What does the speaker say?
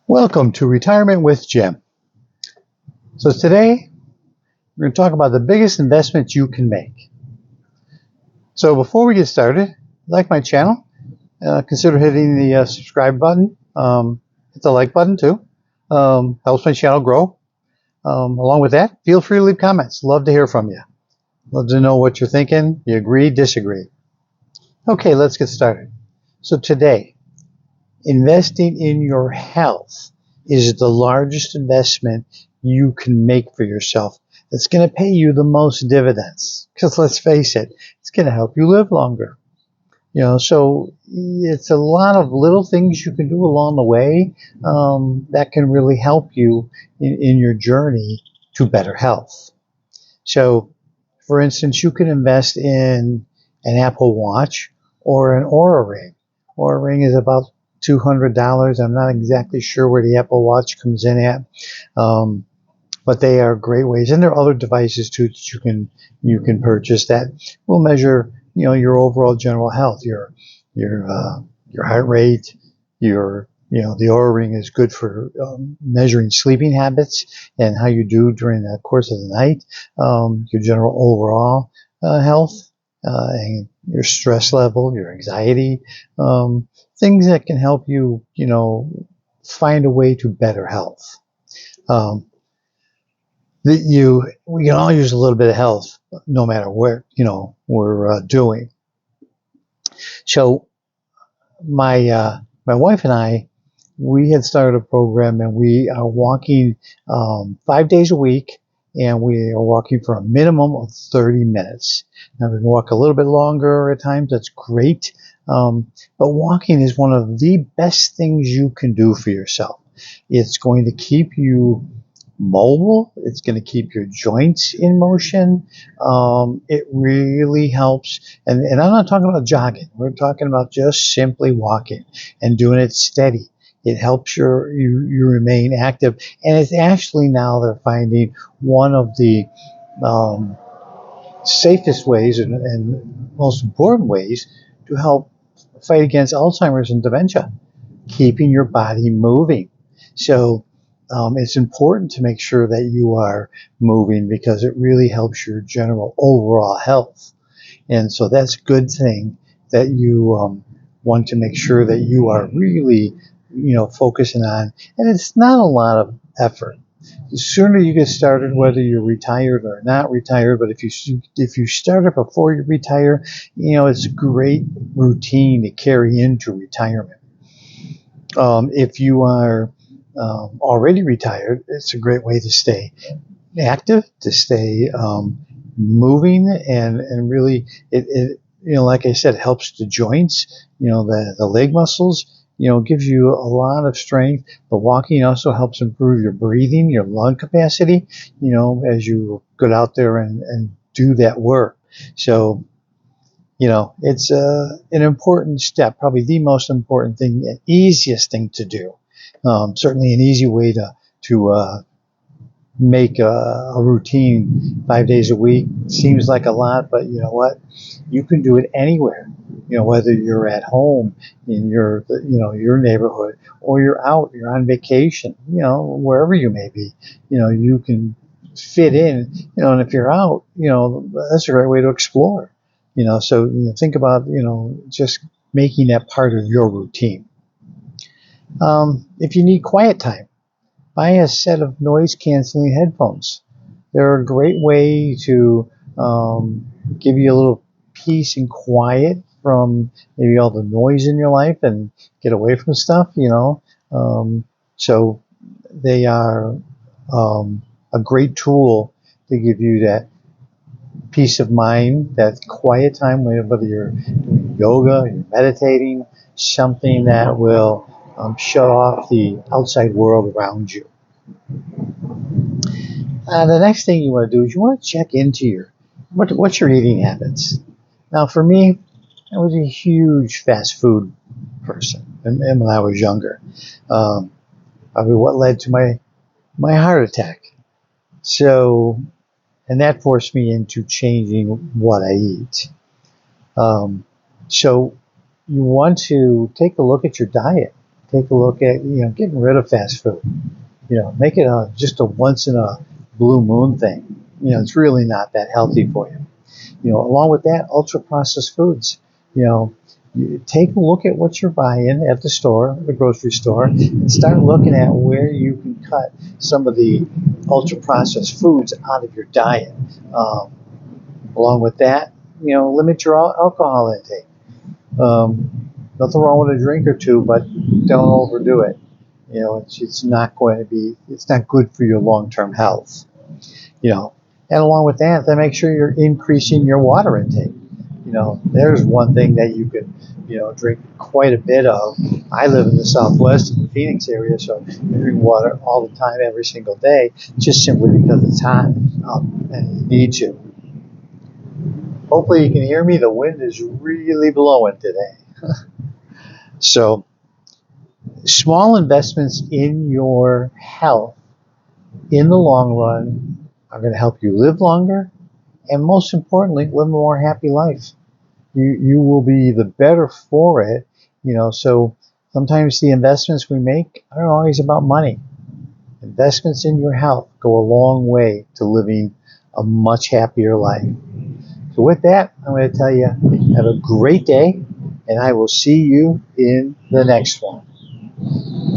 Welcome to Retirement with Jim. So today we're going to talk about the biggest investments you can make. So before we get started, like my channel, consider hitting the subscribe button. Hit the like button too. Helps my channel grow. Along with that, feel free to leave comments. Love to hear from you. Love to know what you're thinking. You agree, disagree. Okay, let's get started. So today, investing in your health is the largest investment you can make for yourself. It's going to pay you the most dividends because let's face it, it's going to help you live longer. So it's a lot of little things you can do along the way that can really help you in your journey to better health. So, for instance, you can invest in an Apple Watch or an Oura Ring. Oura Ring is about $200. I'm not exactly sure where the Apple Watch comes in at, but they are great ways. And there are other devices too that you can purchase that will measure, your overall general health, your heart rate, the Oura Ring is good for measuring sleeping habits and how you do during the course of the night, your general overall health, and your stress level, your anxiety, things that can help you, find a way to better health. We can all use a little bit of health, no matter where, we're doing. So my wife and I, we had started a program and we are walking 5 days a week, and we are walking for a minimum of 30 minutes. Now we can walk a little bit longer at times, that's great. But walking is one of the best things you can do for yourself. It's going to keep you mobile. It's going to keep your joints in motion. It really helps. And I'm not talking about jogging. We're talking about just simply walking and doing it steady. It helps you remain active. And it's actually now they're finding one of the safest ways and most important ways to help fight against Alzheimer's and dementia, keeping your body moving. So it's important to make sure that you are moving because it really helps your general overall health. And so that's a good thing that you want to make sure that you are really, focusing on. And it's not a lot of effort. The sooner you get started, whether you're retired or not retired, but if you start it before you retire, it's a great routine to carry into retirement. If you are already retired, it's a great way to stay active, to stay moving, and really, it like I said, it helps the joints, the leg muscles. Gives you a lot of strength. The walking also helps improve your breathing, your lung capacity, as you go out there and do that work. So, it's an important step, probably the most important thing, and easiest thing to do. Certainly an easy way to make a routine 5 days a week. Seems like a lot, but you know what? You can do it anywhere. Whether you're at home in your neighborhood or you're on vacation, wherever you may be, you can fit in, and if you're out, that's a great way to explore, so think about, just making that part of your routine. If you need quiet time, buy a set of noise canceling headphones. They're a great way to give you a little peace and quiet from maybe all the noise in your life and get away from stuff, so they are a great tool to give you that peace of mind, that quiet time, whether you're doing yoga, you're meditating, something that will shut off the outside world around you. The next thing you want to do is you want to check into what's your eating habits. Now, for me, I was a huge fast food person, and when I was younger, probably what led to my heart attack. So, and that forced me into changing what I eat. So, you want to take a look at your diet. take a look at, getting rid of fast food. Make it just a once in a blue moon thing. It's really not that healthy for you. Along with that, ultra processed foods. You take a look at what you're buying at the store, the grocery store, and start looking at where you can cut some of the ultra processed foods out of your diet. Along with that, limit your alcohol intake. Nothing wrong with a drink or two, but don't overdo it. It's not it's not good for your long-term health. And along with that, then make sure you're increasing your water intake. There's one thing that you can, drink quite a bit of. I live in the Southwest, in the Phoenix area, so I drink water all the time, every single day, just simply because it's hot and you need to. Hopefully you can hear me. The wind is really blowing today. So, small investments in your health in the long run are going to help you live longer and, most importantly, live a more happy life. You will be the better for it. So sometimes the investments we make aren't always about money. Investments in your health go a long way to living a much happier life. So with that, I'm going to tell you, have a great day, and I will see you in the next one.